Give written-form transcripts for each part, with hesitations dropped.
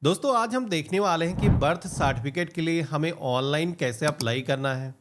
दोस्तों आज हम देखने वाले हैं कि बर्थ सर्टिफिकेट के लिए हमें ऑनलाइन कैसे अप्लाई करना है।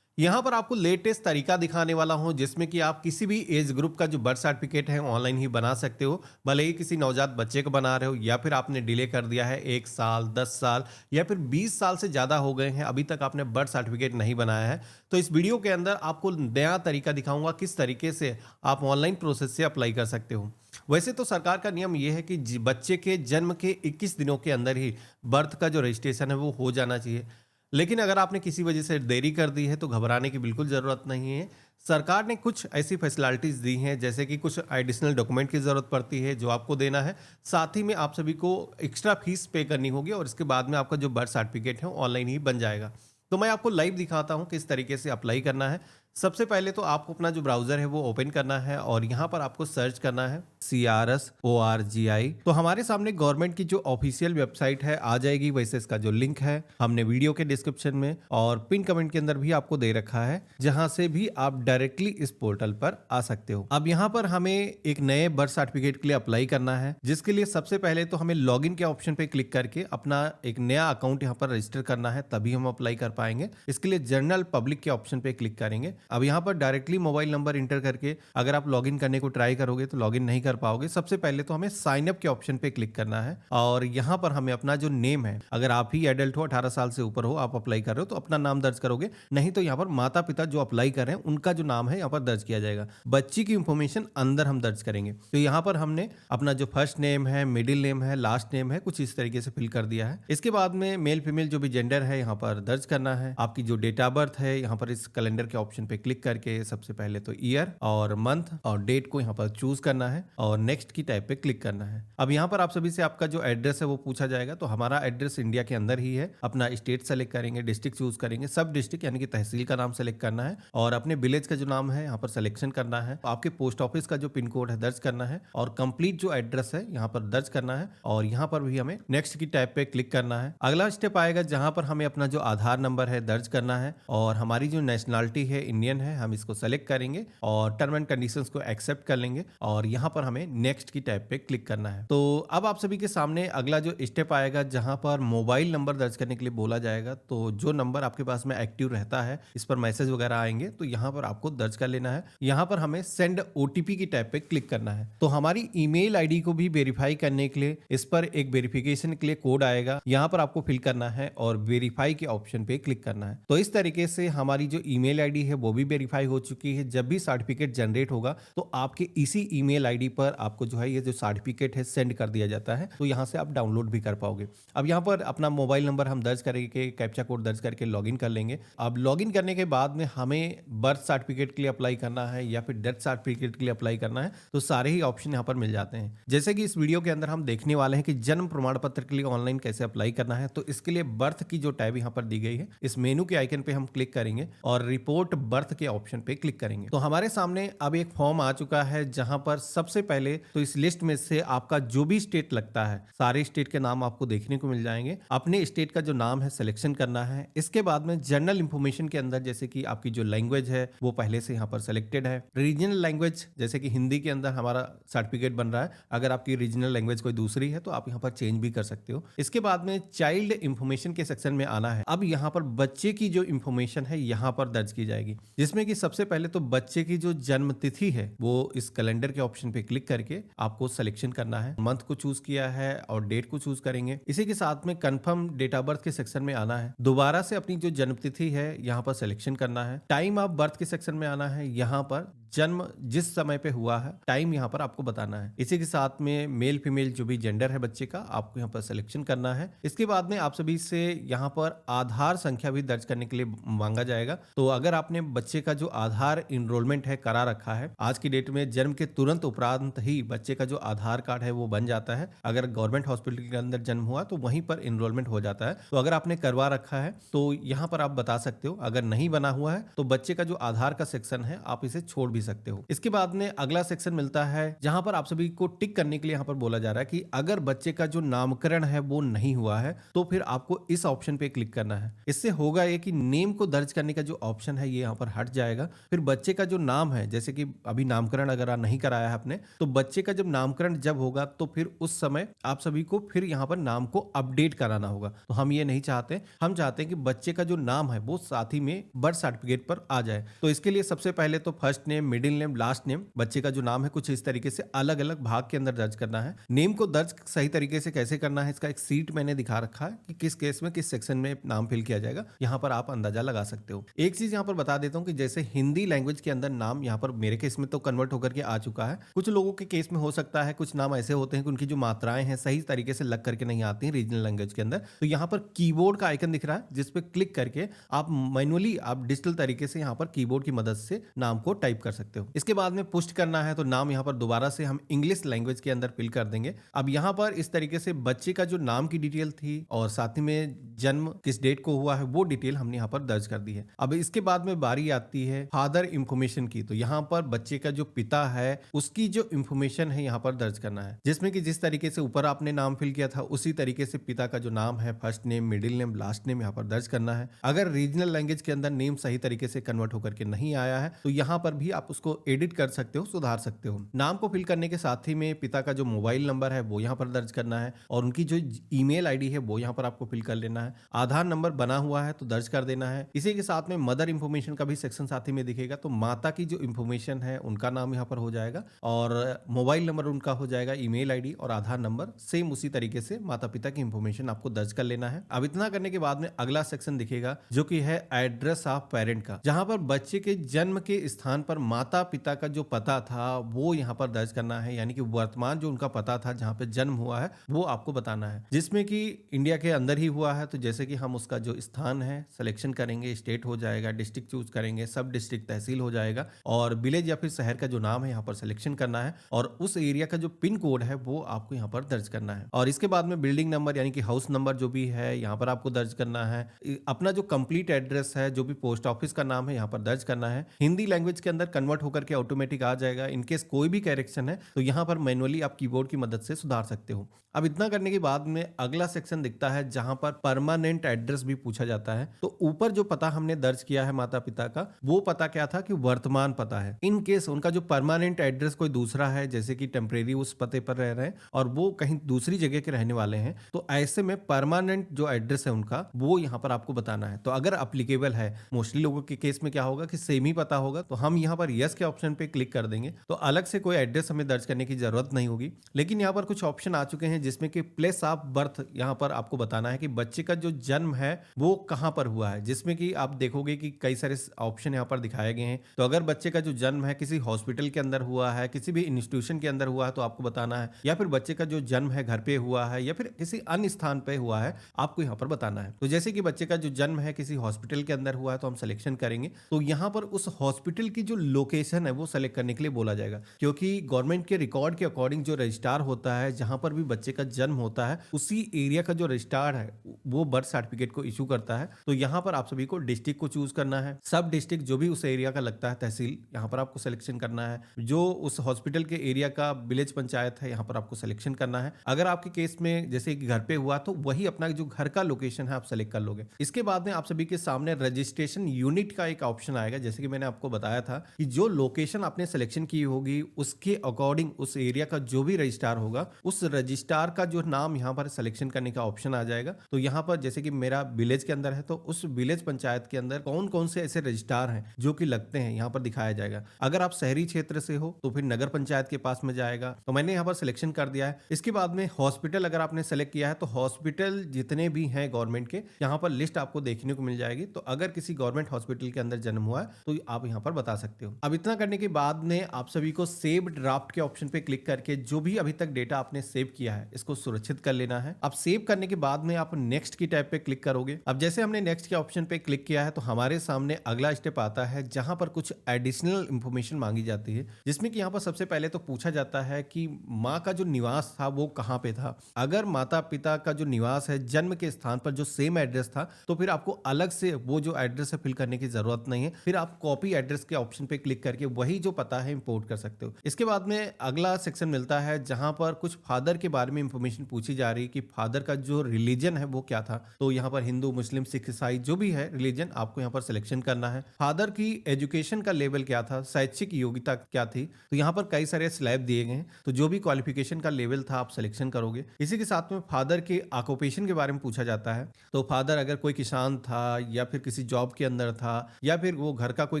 यहाँ पर आपको लेटेस्ट तरीका दिखाने वाला हूँ जिसमें कि आप किसी भी एज ग्रुप का जो बर्थ सर्टिफिकेट है ऑनलाइन ही बना सकते हो। भले ही किसी नवजात बच्चे को बना रहे हो या फिर आपने डिले कर दिया है 1 साल 10 साल या फिर 20 साल से ज़्यादा हो गए हैं, अभी तक आपने बर्थ सर्टिफिकेट नहीं बनाया है। तो इस वीडियो के अंदर आपको नया तरीका दिखाऊंगा किस तरीके से आप ऑनलाइन प्रोसेस से अप्लाई कर सकते हो। वैसे तो सरकार का नियम ये है कि बच्चे के जन्म के 21 दिनों के अंदर ही बर्थ का जो रजिस्ट्रेशन है वो हो जाना चाहिए। लेकिन अगर आपने किसी वजह से देरी कर दी है तो घबराने की बिल्कुल ज़रूरत नहीं है। सरकार ने कुछ ऐसी फैसिलिटीज़ दी हैं जैसे कि कुछ एडिशनल डॉक्यूमेंट की ज़रूरत पड़ती है जो आपको देना है। साथ ही में आप सभी को एक्स्ट्रा फीस पे करनी होगी और इसके बाद में आपका जो बर्थ सर्टिफिकेट है ऑनलाइन ही बन जाएगा। तो मैं आपको लाइव दिखाता हूँ किस तरीके से अप्लाई करना है। सबसे पहले तो आपको अपना जो ब्राउज़र है वो ओपन करना है और यहाँ पर आपको सर्च करना है CRS ORGI। तो हमारे सामने गवर्नमेंट की जो ऑफिशियल वेबसाइट है आ जाएगी। वैसे इसका जो लिंक है हमने वीडियो के डिस्क्रिप्शन में और पिन कमेंट के अंदर भी आपको दे रखा है, जहां से भी आप डायरेक्टली इस पोर्टल पर आ सकते हो। अब यहाँ पर हमें एक नए बर्थ सर्टिफिकेट के लिए अप्लाई करना है, जिसके लिए सबसे पहले तो हमें लॉगिन के ऑप्शन पे क्लिक करके अपना एक नया अकाउंट यहाँ पर रजिस्टर करना है, तभी हम अप्लाई कर पाएंगे। इसके लिए जनरल पब्लिक के ऑप्शन पे क्लिक करेंगे। अब यहाँ पर डायरेक्टली मोबाइल नंबर इंटर करके अगर आप लॉगिन करने को ट्राई करोगे तो लॉगिन नहीं कर पाओगे। सबसे पहले तो हमें साइन अप के ऑप्शन पे क्लिक करना है और यहाँ पर हमें अपना जो नेम है, अगर आप ही एडल्ट हो 18 साल से ऊपर हो, आप अप्लाई कर रहे हो तो अपना नाम दर्ज करोगे। नहीं तो यहाँ पर माता पिता जो अप्लाई कर रहे हैं उनका जो नाम है यहाँ पर दर्ज किया जाएगा। बच्ची की इंफॉर्मेशन अंदर हम दर्ज करेंगे। तो यहाँ पर हमने अपना जो फर्स्ट नेम है, मिडिल नेम है, लास्ट नेम है, कुछ इस तरीके से फिल कर दिया है। इसके बाद में मेल फीमेल जो भी जेंडर है यहाँ पर दर्ज करना है। आपकी जो डेट ऑफ बर्थ है यहाँ पर इस कैलेंडर के ऑप्शन पे क्लिक करके सबसे पहले तो ईयर और मंथ और डेट को यहाँ पर चूज करना है और नेक्स्ट की टाइप पे क्लिक करना है। अब यहाँ पर आप सभी से आपका जो एड्रेस है वो पूछा जाएगा। तो हमारा एड्रेस इंडिया के अंदर ही है। अपना स्टेट सेलेक्ट करेंगे, डिस्ट्रिक्ट चूज करेंगे, सब डिस्ट्रिक्ट यानी कि तहसील का नाम सेलेक्ट करना है और अपने विलेज का जो नाम है यहाँ पर सिलेक्शन करना है। आपके पोस्ट ऑफिस का जो पिन कोड है दर्ज करना है और कंप्लीट जो एड्रेस है यहाँ पर दर्ज करना है और यहाँ पर भी हमें नेक्स्ट की टाइप पे क्लिक करना है। अगला स्टेप आएगा जहां पर हमें अपना जो आधार नंबर है दर्ज करना है और हमारी जो नेशनलिटी है इंडियन है, हम इसको सेलेक्ट करेंगे और टर्म एंड कंडीशंस को एक्सेप्ट कर लेंगे और यहाँ पर हमें नेक्स्ट की टाइप पे क्लिक करना है। तो अब आप सभी के सामने अगला जो स्टेप आएगा जहां पर मोबाइल नंबर दर्ज करने के लिए बोला जाएगा। तो जो नंबर आपके पास में एक्टिव रहता है, इस पर मैसेज वगैरह आएंगे तो यहाँ पर आपको दर्ज कर लेना है। यहाँ पर हमें सेंड OTP की टाइप पे क्लिक करना है। तो हमारी ईमेल आईडी को भी वेरीफाई करने के लिए इस पर एक वेरिफिकेशन के लिए कोड आएगा, यहाँ पर आपको फिल करना है और वेरीफाई के ऑप्शन पे क्लिक करना है। तो इस तरीके से हमारी जो ईमेल आईडी है वो भी वेरीफाई हो चुकी है। जब भी सर्टिफिकेट जनरेट होगा तो आपके इसी ईमेल आईडी पर आपको जो है ये जो सर्टिफिकेट है सेंड कर दिया जाता है। तो यहाँ से आप डाउनलोड भी कर पाओगे। अब यहाँ पर अपना मोबाइल नंबर हम दर्ज करके कैप्चा कोड दर्ज करके लॉगिन कर लेंगे। अब लॉगिन करने के बाद में हमें बर्थ सर्टिफिकेट के लिए अप्लाई करना है या फिर डेथ सर्टिफिकेट के लिए अप्लाई करना है, तो सारे ही ऑप्शन यहाँ पर मिल जाते हैं। जैसे कि इस वीडियो के अंदर हम देखने वाले हैं कि जन्म प्रमाण पत्र के लिए ऑनलाइन कैसे अप्लाई करना है। तो इसके लिए बर्थ की जो टैब यहाँ पर दी गई है, इस मेनू के आइकन पे हम क्लिक करेंगे और रिपोर्ट बर्थ के ऑप्शन पे क्लिक करेंगे। तो हमारे सामने अब एक फॉर्म आ चुका है जहां पर सबसे पहले तो इस लिस्ट में से आपका जो भी स्टेट लगता है, सारे स्टेट के नाम आपको देखने को मिल जाएंगे। अपने स्टेट का जो नाम है सिलेक्शन करना है। इसके बाद में जनरल इंफॉर्मेशन के अंदर जैसे कि आपकी जो लैंग्वेज है वो पहले से यहाँ पर सिलेक्टेड है। रीजनल लैंग्वेज जैसे कि हिंदी के अंदर हमारा सर्टिफिकेट बन रहा है, अगर आपकी रीजनल लैंग्वेज कोई दूसरी है तो आप यहाँ पर चेंज भी कर सकते हो। इसके बाद में चाइल्ड इंफॉर्मेशन के सेक्शन में आना है। अब यहाँ पर बच्चे की जो इंफॉर्मेशन है यहाँ पर दर्ज की जाएगी, जिसमें कि सबसे पहले तो बच्चे की जो जन्म तिथि है वो इस कैलेंडर के ऑप्शन पे क्लिक करके आपको सिलेक्शन करना है। मंथ को चूज किया है और डेट को चूज करेंगे। इसी के साथ में कंफर्म डेट ऑफ बर्थ के सेक्शन में आना है। दोबारा से अपनी जो जन्म तिथि है यहाँ पर सिलेक्शन करना है। टाइम ऑफ बर्थ के सेक्शन में आना है। यहाँ पर जन्म जिस समय पे हुआ है टाइम यहाँ पर आपको बताना है। इसी के साथ में मेल फीमेल जो भी जेंडर है बच्चे का आपको यहाँ पर सिलेक्शन करना है। इसके बाद में आप सभी से यहाँ पर आधार संख्या भी दर्ज करने के लिए मांगा जाएगा। तो अगर आपने बच्चे का जो आधार इनरोलमेंट है करा रखा है, आज की डेट में जन्म के तुरंत उपरांत ही बच्चे का जो आधार कार्ड है वो बन जाता है। अगर गवर्नमेंट हॉस्पिटल के अंदर जन्म हुआ तो वहीं पर इनरोलमेंट हो जाता है। तो अगर आपने करवा रखा है तो यहाँ पर आप बता सकते हो। अगर नहीं बना हुआ है तो बच्चे का जो आधार का सेक्शन है आप इसे छोड़ भी सकते हो। इसके बाद में अगला सेक्शन मिलता है जहां पर आप सभी को टिक करने के लिए यहाँ पर बोला जा रहा है कि अगर बच्चे का जो नामकरण है वो नहीं हुआ है तो फिर आपको इस ऑप्शन पे क्लिक करना है। इससे होगा ये कि नेम को दर्ज करने का जो ऑप्शन है ये यहाँ पर हट जाएगा। फिर बच्चे का जो नाम है, जैसे कि अभी नामकरण अगर नहीं कराया है आपने, तो बच्चे का जब नामकरण जब होगा तो फिर उस समय आप सभी को फिर यहाँ पर नाम को अपडेट कराना होगा। तो हम ये नहीं चाहते, हम चाहते हैं कि बच्चे का जो नाम है वो साथ ही में बर्थ सर्टिफिकेट पर आ जाए। तो इसके लिए सबसे पहले तो first name, middle name, last name, बच्चे का जो नाम है कुछ इस तरीके से अलग अलग भाग के अंदर दर्ज करना है। नेम को दर्ज सही तरीके से कैसे करना है इसका एक सीट मैंने दिखा रखा है कि किस केस में किस सेक्शन में नाम फिल किया जाएगा, यहाँ पर आप अंदाजा लगा सकते हो। एक चीज यहाँ पर बता देता हूँ कि जैसे हिंदी लैंग्वेज के अंदर नाम यहाँ पर मेरे केस में तो कन्वर्ट होकर के आ चुका है, कुछ लोगों के केस में हो सकता है कुछ नाम ऐसे होते हैं कि उनकी जो मात्राएं हैं सही तरीके से लग करके नहीं आती हैं रीजनल लैंग्वेज के अंदर। तो यहाँ पर कीबोर्ड का आइकन दिख रहा है जिस पे क्लिक करके आप मैनुअली आप डिजिटल तरीके से यहाँ पर कीबोर्ड की मदद से नाम को टाइप कर सकते हो। इसके बाद में पुष्ट करना है तो नाम यहाँ पर दोबारा से हम इंग्लिश लैंग्वेज के अंदर फिल कर देंगे। अब यहाँ पर इस तरीके से बच्चे का जो नाम की डिटेल थी और साथ ही में जन्म किस डेट को हुआ है वो डिटेल हमने यहाँ पर दर्ज कर दी है। अब इसके बाद में बारी आती है फादर इंफॉर्मेशन की। तो यहाँ पर बच्चे का जो पिता है उसकी जो इंफॉर्मेशन है यहाँ पर दर्ज करना है, जिसमें कि जिस तरीके से ऊपर आपने नाम फिल किया था उसी तरीके से पिता का जो नाम है first name, middle name, last name यहाँ पर दर्ज करना है। अगर रीजनल लैंग्वेज के अंदर नेम सही तरीके से कन्वर्ट होकर के नहीं आया है तो यहाँ पर भी आप उसको एडिट कर सकते हो, सुधार सकते हो। नाम को फिल करने के साथ ही में पिता का जो मोबाइल नंबर है वो यहाँ पर दर्ज करना है और उनकी जो ईमेल आईडी है वो यहाँ पर आपको फिल कर लेना है। आधार नंबर बना हुआ है तो दर्ज कर देना है। इसी के साथ में मदर इंफॉर्मेशन का भी सेक्शन साथ ही में दिखेगा, तो माता की जो इंफॉर्मेशन है उनका नाम यहाँ पर हो जाएगा और मोबाइल नंबर उनका हो जाएगा, ईमेल आईडी और आधार नंबर सेम उसी तरीके से माता पिता की इंफॉर्मेशन आपको दर्ज कर लेना है। अब इतना करने के बाद में अगला सेक्शन दिखेगा जो कि है एड्रेस ऑफ पेरेंट का, जहां पर बच्चे के जन्म के स्थान पर माता पिता का जो पता था वो यहाँ पर दर्ज करना है, यानी कि वर्तमान जो उनका पता था जहाँ पे जन्म हुआ है वो आपको बताना है, जिसमें कि इंडिया के अंदर ही हुआ है। तो जैसे कि हम उसका जो स्थान है सिलेक्शन करेंगे, स्टेट हो जाएगा, डिस्ट्रिक्ट चूज करेंगे, सब डिस्ट्रिक्ट तहसील हो जाएगा और विलेज या फिर शहर का जो नाम है यहाँ पर सिलेक्शन करना है और उस एरिया का जो पिन कोड है वो आपको यहाँ पर दर्ज करना है। और इसके बाद में बिल्डिंग नंबर यानी कि हाउस नंबर जो भी है यहाँ पर आपको दर्ज करना है। अपना जो कंप्लीट एड्रेस है, जो भी पोस्ट ऑफिस का नाम है यहाँ पर दर्ज करना है। हिंदी लैंग्वेज के अंदर कन्वर्ट होकर के ऑटोमेटिक आ जाएगा। इनकेस कोई भी करेक्शन है तो यहाँ पर मैनुअली आप कीबोर्ड की मदद से सुधार सकते हो। अब इतना करने के बाद में अगला सेक्शन दिखता है जहां पर परमानेंट एड्रेस भी पूछा जाता है। तो ऊपर जो पता हमने दर्ज किया है माता पिता का, वो पता क्या था कि वर्तमान पता है। इन केस उनका जो परमानेंट एड्रेस कोई दूसरा है, जैसे कि टेम्परेरी उस पते पर रह रहे हैं और वो कहीं दूसरी जगह के रहने वाले हैं, तो ऐसे में परमानेंट जो एड्रेस है उनका वो यहाँ पर आपको बताना है। तो अगर अप्लीकेबल है, मोस्टली लोगों के केस में क्या होगा कि सेम ही पता होगा, तो हम यहाँ पर यस के ऑप्शन पे क्लिक कर देंगे तो अलग से कोई एड्रेस हमें दर्ज करने की जरूरत नहीं होगी। लेकिन यहाँ पर कुछ ऑप्शन आ चुके हैं जिसमें कि प्लेस ऑफ बर्थ यहाँ पर आपको बताना है कि बच्चे का जो जन्म है वो कहाँ पर हुआ है, जिसमें कि आप देखोगे कि कई सारे ऑप्शन यहाँ पर दिखाए गए हैं। तो अगर बच्चे का जो जन्म है किसी हॉस्पिटल के अंदर हुआ है, किसी भी इंस्टीट्यूशन के अंदर हुआ है तो आपको बताना है, या फिर बच्चे का जो जन्म है घर पे हुआ है या फिर किसी अन्य स्थान पे हुआ है, आपको यहाँ पर बताना है। तो जैसे कि बच्चे का जो जन्म है किसी हॉस्पिटल के अंदर हुआ है तो हम सिलेक्शन करेंगे, तो यहाँ पर उस हॉस्पिटल की जो लोकेशन है वो सेलेक्ट करने के लिए बोला जाएगा, क्योंकि गवर्नमेंट के रिकॉर्ड के अकॉर्डिंग जो रजिस्ट्रार होता है जहां पर भी बच्चे का जन्म होता है उसी एरिया का जो रजिस्ट्रार है वो बर्थ सर्टिफिकेट को इशू करता है। तो यहाँ पर आप सभी को डिस्ट्रिक्ट को चूज करना है। सब डिस्ट्रिक्ट जो भी उस एरिया का लगता है, तहसील यहाँ पर आपको सिलेक्शन करना है। जो उस हॉस्पिटल के एरिया का विलेज पंचायत है यहाँ पर आपको सिलेक्शन करना है। अगर आपके केस में जैसे कि घर पे हुआ तो वही अपना जो घर का लोकेशन है आप सेलेक्ट कर लोगे। इसके बाद में आप सभी के सामने रजिस्ट्रेशन यूनिट का एक ऑप्शन आएगा। जैसे कि मैंने आपको बताया था कि जो लोकेशन आपने सिलेक्शन की होगी उसके अकॉर्डिंग उस एरिया का जो भी रजिस्ट्रार होगा उस रजिस्ट्रार का जो नाम यहाँ पर सिलेक्शन करने का ऑप्शन आ जाएगा। तो यहाँ पर जैसे कि मेरा विलेज के अंदर है तो उस विलेज पंचायत के अंदर कौन कौन से ऐसे रजिस्ट्रार हैं जो कि लगते हैं यहाँ पर दिखाया जाएगा। अगर आप शहरी क्षेत्र से हो तो फिर नगर पंचायत के पास में जाएगा, तो मैंने यहाँ पर सिलेक्शन कर दिया है। इसके बाद में हॉस्पिटल अगर आपने सेलेक्ट किया है तो हॉस्पिटल जितने भी हैं गवर्नमेंट के यहाँ पर लिस्ट आपको देखने को मिल जाएगी। तो अगर किसी गवर्नमेंट हॉस्पिटल के अंदर जन्म हुआ है तो आप यहाँ पर बता सकते हो। अब इतना करने के बाद में आप सभी को सेव ड्राफ्ट के ऑप्शन पे क्लिक करके जो भी अभी तक डेटा आपने सेव किया है इसको सुरक्षित कर लेना है। अब सेव करने के बाद में आप नेक्स्ट की टैब पे क्लिक करोगे। अब जैसे हमने नेक्स्ट के ऑप्शन पे क्लिक किया है तो हमारे सामने अगला स्टेप आता है जहां पर कुछ एडिशनल इंफॉर्मेशन मांगी जाती है, जिसमें कि यहाँ पर सबसे पहले तो पूछा जाता है कि माँ का जो निवास था वो कहाँ पे था। अगर माता पिता का जो निवास है जन्म के स्थान पर जो सेम एड्रेस था तो फिर आपको अलग से वो जो एड्रेस है फिल करने की जरूरत नहीं है। फिर आप कॉपी एड्रेस के ऑप्शन पे क्लिक करके वही जो पता है इंपोर्ट कर सकते हो। इसके बाद में अगला सेक्शन मिलता है जहां पर कुछ फादर के बारे में इंफॉर्मेशन पूछी जा रही है कि फादर का जो रिलीजन है वो क्या था। तो यहाँ पर हिंदू, मुस्लिम, सिख, ईसाई जो भी है रिलीजन आपको यहाँ पर सिलेक्शन करना है। फादर की एजुकेशन का लेवल क्या था, शैक्षिक योग्यता क्या थी। तो यहाँ पर कई सारे स्लैब दिए गए हैं, तो जो भी क्वालिफिकेशन का लेवल था आप सिलेक्शन करोगे। इसी के साथ में फादर के ऑक्यूपेशन के बारे में पूछा जाता है। तो फादर अगर कोई किसान था या फिर किसी जॉब के अंदर था या फिर वो घर का कोई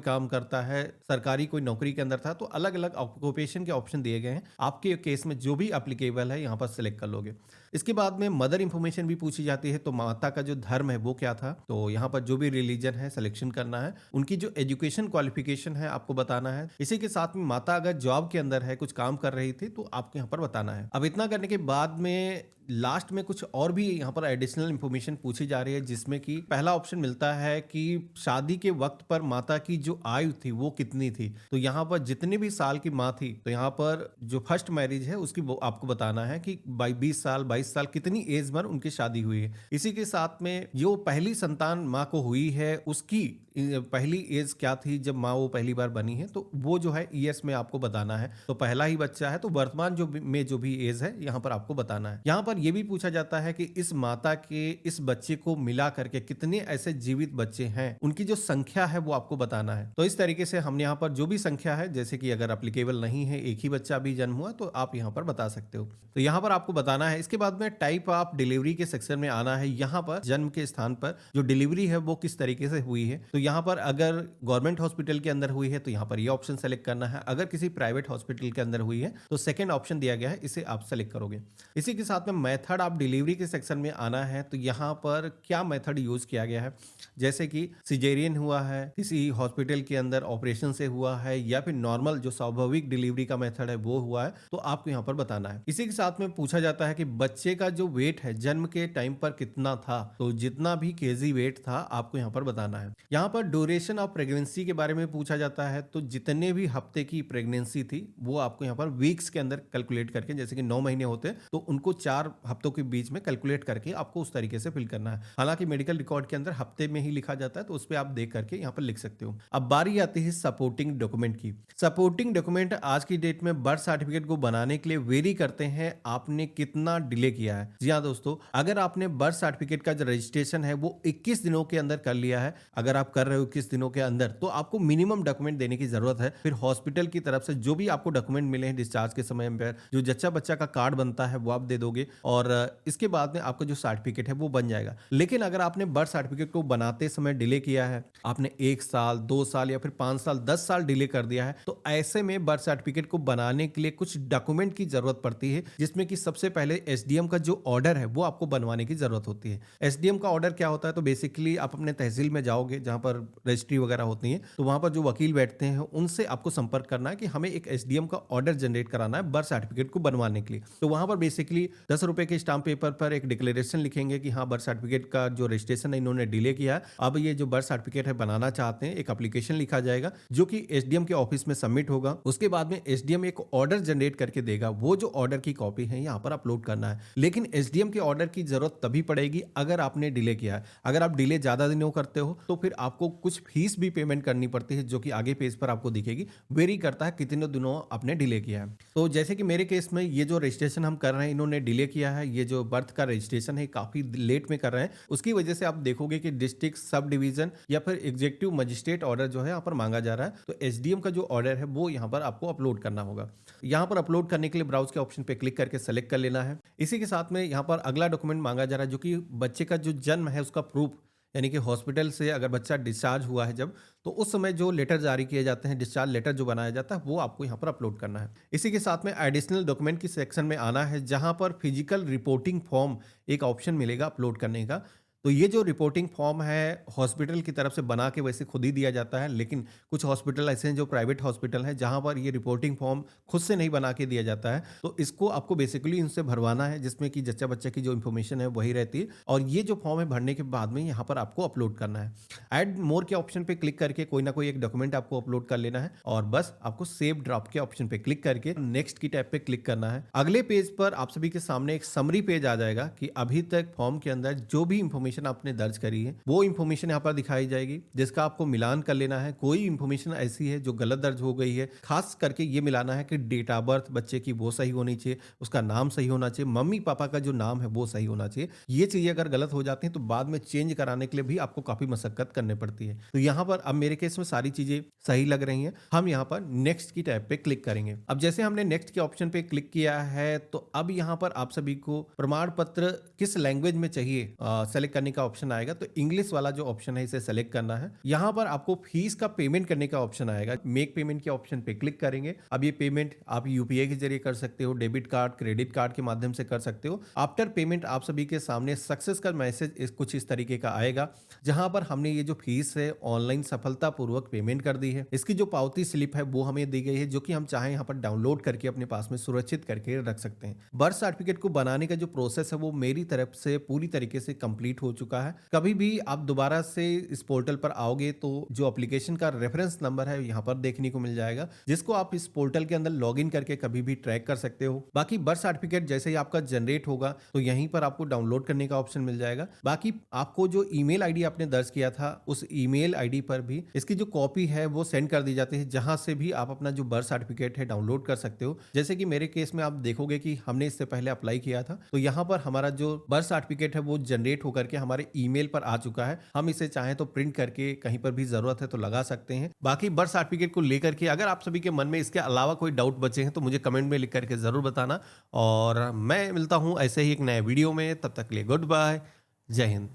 काम करता है, सरकारी कोई नौकरी के अंदर था, तो अलग अलग ऑक्यूपेशन के ऑप्शन दिए गए हैं। आपके केस में जो भी एप्लीकेबल है यहाँ पर सिलेक्ट कर लोगे। इसके बाद में मदर इंफॉर्मेशन भी पूछी जाती है। तो माता का जो धर्म है वो क्या था। तो यहाँ पर जो भी रिलीजन है सिलेक्शन करना है। उनकी जो एजुकेशन क्वालिफिकेशन है आपको बताना है। इसी के साथ में माता अगर जॉब के अंदर है, कुछ काम कर रही थी, तो आपको यहाँ पर बताना है। अब इतना करने के बाद में लास्ट में कुछ और भी यहाँ पर एडिशनल इंफॉर्मेशन पूछी जा रही है, जिसमें कि पहला ऑप्शन मिलता है कि शादी के वक्त पर माता की जो आयु थी वो कितनी थी। तो यहाँ पर जितने भी साल की माँ थी, तो यहाँ पर जो फर्स्ट मैरिज है उसकी वो आपको बताना है कि 20 साल 22 साल कितनी एज पर उनकी शादी हुई है। इसी के साथ में जो पहली संतान माँ को हुई है उसकी पहली एज क्या थी जब माँ वो पहली बार बनी है, तो वो जो है ईयर्स में आपको बताना है। तो पहला ही बच्चा है तो वर्तमान जो भी एज है यहाँ पर आपको बताना है। यहाँ पर यह भी पूछा जाता है कि इस माता के इस बच्चे को मिला करके कितने ऐसे जीवित बच्चे हैं, उनकी जो संख्या है वो आपको बताना है। तो इस तरीके से हमने यहाँ पर जो भी संख्या है, जैसे कि अगर एप्लीकेबल नहीं है, एक ही बच्चा भी जन्म हुआ, तो आप यहाँ पर बता सकते हो। तो यहाँ पर आपको बताना है। इसके बाद में टाइप ऑफ डिलीवरी के सेक्शन में आना है। यहाँ पर जन्म के स्थान पर जो डिलीवरी है वो किस तरीके से हुई है। तो यहाँ पर अगर गवर्नमेंट हॉस्पिटल के अंदर हुई है तो यहाँ पर ये ऑप्शन सेलेक्ट करना है। अगर किसी प्राइवेट हॉस्पिटल के अंदर हुई है तो सेकंड ऑप्शन दिया गया है, इसे आप सेलेक्ट करोगे। इसी के साथ में मेथड ऑफ डिलीवरी के सेक्शन में आना है। तो यहाँ पर क्या मेथड यूज किया गया है, जैसे कि सिजेरियन हुआ है, किसी हॉस्पिटल के अंदर ऑपरेशन से हुआ है, या फिर नॉर्मल जो स्वाभाविक डिलीवरी का मेथड है वो हुआ है, तो आपको यहाँ पर बताना है। इसी के साथ में पूछा जाता है कि बच्चे का जो वेट है जन्म के टाइम पर कितना था। तो जितना भी केजी वेट था आपको यहाँ पर बताना है। यहाँ पर ड्यूरेशन ऑफ प्रेगनेंसी के बारे में पूछा जाता है। तो जितने भी हफ्ते की प्रेगनेंसी थी वो आपको यहाँ पर वीक्स के अंदर कैलकुलेट करके, जैसे कि 9 महीने होते हैं तो उनको 4 हफ्तों के बीच में कैलकुलेट करके आपको उस तरीके से फिल करना है। हालांकि मेडिकल रिकॉर्ड के अंदर हफ्ते में ही लिखा जाता है, तो उस पर आप देख करके यहाँ पर लिख सकते हो। अब बारी आती है सपोर्टिंग डॉक्यूमेंट की। सपोर्टिंग डॉक्यूमेंट आज की डेट में बर्थ सर्टिफिकेट को बनाने के लिए वेरी करते हैं आपने कितना डिले किया है। जी हाँ दोस्तों, अगर आपने बर्थ सर्टिफिकेट का जो रजिस्ट्रेशन है वो 21 दिनों के अंदर कर लिया है, अगर आप कर रहे हो 21 दिनों के अंदर, तो आपको मिनिमम डॉक्यूमेंट देने की जरूरत है। फिर हॉस्पिटल की तरफ से जो भी आपको डॉक्यूमेंट मिले हैं डिस्चार्ज के समय पर, जो जच्चा बच्चा का कार्ड बनता है वो आप दे दोगे, और इसके बाद में आपका जो सर्टिफिकेट है वो बन जाएगा। लेकिन अगर आपने बर्थ सर्टिफिकेट को बनाते समय डिले किया है, आपने 1 साल 2 साल या फिर 5 साल 10 साल डिले कर दिया है, तो ऐसे में बर्थ सर्टिफिकेट को बनाने के लिए कुछ डॉक्यूमेंट की जरूरत पड़ती है, जिसमें कि सबसे पहले एसडीएम का जो ऑर्डर है वो आपको बनवाने की जरूरत होती है। एसडीएम का ऑर्डर क्या होता है, तो बेसिकली आप अपने तहसील में जाओगे जहां पर रजिस्ट्री वगैरह होती है, तो वहां पर जो वकील बैठते हैं उनसे आपको संपर्क करना है कि हमें एक एसडीएम का ऑर्डर जनरेट कराना है बर्थ सर्टिफिकेट को बनवाने के लिए। तो वहां पर बेसिकली 10 रुपए के स्टाम्प पेपर पर एक डिक्लेरेशन लिखेंगे कि हाँ, बर्थ सर्टिफिकेट का जो रजिस्ट्रेशन है इन्होंने डिले किया है, अब ये जो बर्थ सर्टिफिकेट है बनाना चाहते हैं। एक एप्लीकेशन लिखा जाएगा जो कि एसडीएम के ऑफिस में सबमिट होगा। उसके बाद में एसडीएम एक ऑर्डर जनरेट करके देगा, वो जो ऑर्डर की कॉपी है यहाँ पर अपलोड करना है। लेकिन एसडीएम के ऑर्डर की जरूरत तभी पड़ेगी अगर आपने डिले किया है। अगर आप डिले ज्यादा दिनों करते हो तो फिर आपको कुछ फीस भी पेमेंट करनी पड़ती है, जो कि आगे पेज पर आपको दिखेगी। वेरी करता है कितने दिनों आपने डिले किया है। तो जैसे कि मेरे केस में ये जो रजिस्ट्रेशन हम कर रहे हैं इन्होंने डिले किया है, ये जो बर्थ का रजिस्ट्रेशन है काफी लेट में कर रहे हैं, उसकी वजह से आप देखोगे कि डिस्ट्रिक्ट, सब डिवीजन या फिर एग्जीक्यूटिव मजिस्ट्रेट ऑर्डर जो है यहाँ पर मांगा जा रहा है। तो एसडीएम का जो ऑर्डर है वो यहाँ पर आपको अपलोड करना होगा। यहाँ पर अपलोड करने के लिए ब्राउज के ऑप्शन पे क्लिक करके सेलेक्ट कर लेना है। इसी के साथ में यहाँ पर अगला डॉक्यूमेंट मांगा जा रहा है, जो कि बच्चे का जो जन्म है उसका प्रूफ, यानी कि हॉस्पिटल से अगर बच्चा डिस्चार्ज हुआ है जब, तो उस समय जो लेटर जारी किए जाते हैं, डिस्चार्ज लेटर जो बनाया जाता है, वो आपको यहाँ पर अपलोड करना है। इसी के साथ में एडिशनल डॉक्यूमेंट की सेक्शन में आना है, जहाँ पर फिजिकल रिपोर्टिंग फॉर्म एक ऑप्शन मिलेगा अपलोड करने का। तो ये जो रिपोर्टिंग फॉर्म है हॉस्पिटल की तरफ से बना के वैसे खुद ही दिया जाता है, लेकिन कुछ हॉस्पिटल ऐसे हैं जो प्राइवेट हॉस्पिटल हैं जहां पर ये रिपोर्टिंग फॉर्म खुद से नहीं बना के दिया जाता है। तो इसको आपको बेसिकली इनसे भरवाना है, जिसमें कि जच्चा बच्चा की जो इन्फॉर्मेशन है वही रहती है, और ये जो फॉर्म है भरने के बाद में यहाँ पर आपको अपलोड करना है। ऐड मोर के ऑप्शन पे क्लिक करके कोई ना कोई एक डॉक्यूमेंट आपको अपलोड कर लेना है, और बस आपको सेव ड्राफ्ट के ऑप्शन पे क्लिक करके नेक्स्ट की टैब पे क्लिक करना है। अगले पेज पर आप सभी के सामने एक समरी पेज आ जाएगा कि अभी तक फॉर्म के अंदर जो भी इंफॉर्मेशन इन्फॉर्मेशन आपने दर्ज करी है वो इन्फॉर्मेशन यहाँ पर दिखाई जाएगी, जिसका आपको मिलान कर लेना है। कोई इन्फॉर्मेशन ऐसी है जो गलत दर्ज हो गई है, खास करके ये मिलाना है कि डेट ऑफ बर्थ बच्चे की वो सही होनी चाहिए, उसका नाम सही होना चाहिए, मम्मी पापा का जो नाम है वो सही होना चाहिए। ये चीजें अगर गलत हो जाती हैं तो बाद में चेंज कराने के लिए भी आपको काफी मशक्कत करनी पड़ती है। तो यहाँ पर अब मेरे केस में सारी चीजें सही लग रही हैं। हम यहाँ पर नेक्स्ट की टैब पे क्लिक करेंगे। अब जैसे हमने नेक्स्ट के ऑप्शन पे क्लिक किया है तो अब यहाँ पर आप सभी को प्रमाण पत्र किस लैंग्वेज में चाहिए सेलेक्ट करने का ऑप्शन आएगा। तो इंग्लिश वाला जो ऑप्शन है इसे सेलेक्ट करना है। यहाँ पर आपको फीस का पेमेंट करने का ऑप्शन आएगा। मेक पेमेंट के ऑप्शन पे क्लिक करेंगे। अब ये पेमेंट आप यूपीआई के जरिए कर सकते हो, डेबिट कार्ड, क्रेडिट कार्ड के माध्यम से कर सकते हो। आफ्टर पेमेंट आप सभी के सामने सक्सेस का मैसेज कुछ इस तरीके का आएगा, जहां पर हमने ये जो फीस है ऑनलाइन सफलतापूर्वक पेमेंट कर दी है। इसकी जो पावती स्लिप है वो हमें दी गई है, जो कि हम चाहें यहाँ पर डाउनलोड करके अपने पास में सुरक्षित करके रख सकते हैं। बर्थ सर्टिफिकेट को बनाने का जो प्रोसेस है वो मेरी तरफ से पूरी तरीके से कंप्लीट हो चुका है। कभी भी आप दोबारा से इस पोर्टल पर आओगे तो जो एप्लीकेशन का रेफरेंस नंबर है यहाँ पर देखने को मिल जाएगा, जिसको आप इस पोर्टल के अंदर लॉगिन करके कभी भी ट्रैक कर सकते हो। बाकी बर्थ सर्टिफिकेट जैसे ही आपका जनरेट होगा तो यहीं पर आपको डाउनलोड करने का ऑप्शन मिल जाएगा। बाकी आपको जो ईमेल आईडी आपने दर्ज किया था उस ईमेल आईडी पर भी इसकी जो कॉपी है वो सेंड कर दी जाती है, जहां से भी आप अपना जो बर्थ सर्टिफिकेट है डाउनलोड कर सकते हो। जैसे कि मेरे केस में आप देखोगे कि हमने इससे पहले अप्लाई किया था तो यहाँ पर हमारा जो बर्थ सर्टिफिकेट है वो जनरेट होकर के हमारे ईमेल पर आ चुका है। हम इसे चाहें तो प्रिंट करके कहीं पर भी जरूरत है तो लगा सकते हैं। बाकी बर्थ सर्टिफिकेट को लेकर के अगर आप सभी के मन में इसके अलावा कोई डाउट बचे हैं तो मुझे कमेंट में लिख करके जरूर बताना, और मैं मिलता हूं ऐसे ही एक नए वीडियो में। तब तक के लिए गुड बाय, जय हिंद।